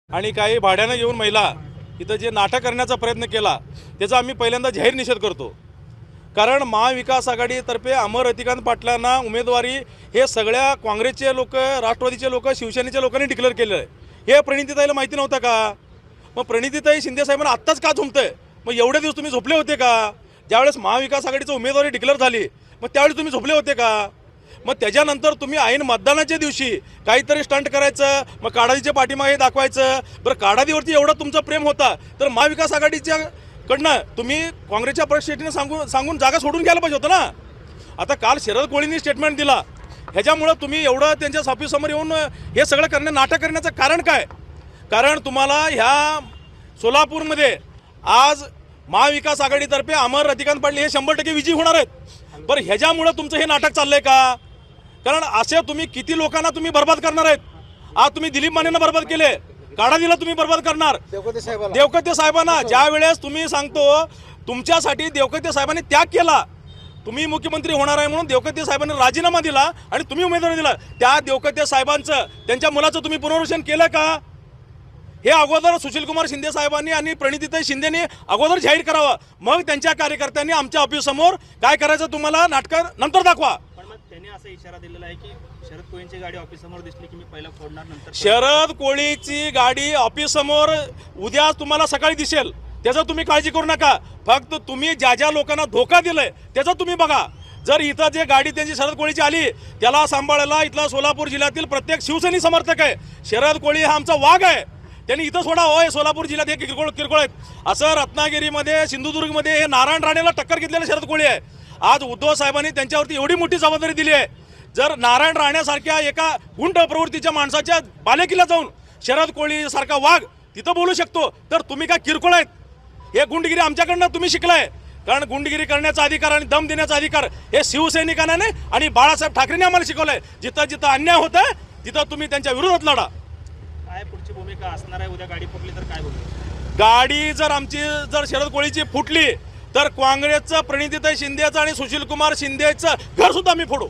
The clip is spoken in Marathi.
आणि काही भाड्यानं येऊन महिला इथं जे नाटक करण्याचा प्रयत्न केला त्याचा आम्ही पहिल्यांदा जाहीर निषेध करतो। कारण महाविकास आघाडीतर्फे अमर रतिकांत पाटलांना उमेदवारी हे सगळ्या काँग्रेसचे लोक, राष्ट्रवादीचे लोक, शिवसेनेच्या लोकांनी डिक्लेअर केलं आहे। हे प्रणितीताईला माहिती नव्हतं का? मग प्रणितीताई शिंदे साहेबांना आत्ताच का झोंबतंय? मग एवढे दिवस तुम्ही झोपले होते का? ज्यावेळेस महाविकास आघाडीची उमेदवारी डिक्लेअर झाली मग त्यावेळेस तुम्ही झोपले होते का? मग त्याच्यानंतर तुम्ही ऐन मतदानाच्या दिवशी काहीतरी स्टंट करायचं, मग काडादीच्या पाठीमागे दाखवायचं। बरं, काडादीवरती एवढं तुमचं प्रेम होता तर महाविकास आघाडीच्या कडनं तुम्ही काँग्रेसच्या परिषदेने सांगून जागा सोडून घ्यायला पाहिजे होतं ना। आता काल शरद कोळींनी स्टेटमेंट दिला, ह्याच्यामुळं तुम्ही एवढं त्यांच्या ऑफिससमोर येऊन हे सगळं नाटक करण्याचं कारण काय? कारण तुम्हाला ह्या सोलापूरमध्ये आज महाविकास आघाडीतर्फे अमर रतिकांत पाटील हे 100% विजयी होणार आहेत। बरं, ह्याच्यामुळं तुमचं हे नाटक चाललंय का? कारण असे तुम्ही किती लोकांना तुम्ही बर्बाद करणार आहेत? आज तुम्ही दिलीप मानेंना बर्बाद केले, काडादीला तुम्ही बर्बाद करणार, देवकते साहेबांना ज्या वेळेस तुम्ही सांगतो तुमच्यासाठी देवकते साहेबांनी त्याग केला, तुम्ही मुख्यमंत्री होणार आहे म्हणून देवकते साहेबांनी राजीनामा दिला आणि तुम्ही उमेदवारी दिला, त्या देवकते साहेबांचं त्यांच्या मुलाचं तुम्ही पुनर्वसन केलं का? हे अगोदर सुशीलकुमार शिंदे साहेबांनी आणि प्रणितीताई शिंदेनी अगोदर जाहीर करावं, मग त्यांच्या कार्यकर्त्यांनी आमच्या ऑफिस समोर काय करायचं तुम्हाला नाटक नंतर दाखवा। पण मग त्यांनी असा इशारा दिलेला आहे की शरद कोळींची गाडी ऑफिस समोर दिसली की मी पहिला फोडणार, नंतर शरद कोळीची गाडी ऑफिस समोर उद्या तुम्हाला सकाळी दिसेल, त्याचं तुम्ही काळजी करू नका। फक्त तुम्ही ज्या ज्या लोकांना धोका दिलाय त्याचं तुम्ही बघा। जर इथं जे गाडी त्यांची शरद कोळीची आली त्याला सांभाळायला इथला सोलापूर जिल्ह्यातील प्रत्येक शिवसैनिक समर्थक आहे। शरद कोळी हा आमचा वाघ आहे, त्यांनी इथं सोडा होय। सोलापूर जिल्ह्यात हे किरकोळ आहेत असं रत्नागिरीमध्ये, सिंधुदुर्गमध्ये हे नारायण राणेला टक्कर घेतलेलं शरद कोळी आहे। आज उद्धव साहेबांनी त्यांच्यावरती एवढी मोठी जबाबदारी दिली आहे, जर नारायण राणेसारख्या एका गुंड प्रवृत्तीच्या माणसाच्या बालेकिल्ला जाऊन शरद कोळी सारखा वाघ तिथं बोलू शकतो तर तुम्ही काय किरकोळ आहेत? हे गुंडगिरी आमच्याकडनं तुम्ही शिकलाय। कारण गुंडगिरी करण्याचा अधिकार आणि दम देण्याचा अधिकार हे शिवसैनिकांना नाही आणि बाळासाहेब ठाकरेंनी आम्हाला शिकवलंय। जिथं जिथं अन्याय होतंय तिथं तुम्ही त्यांच्या विरोधात लढा। काय पुढची भूमिका असणार आहे? उद्या गाडी फुटली तर काय होईल? गाडी जर आमची शरद कोळीची फुटली तर काँग्रेसचं, प्रणितीताई शिंदेचं आणि सुशीलकुमार शिंदेचं घर सुद्धा आम्ही फोडू।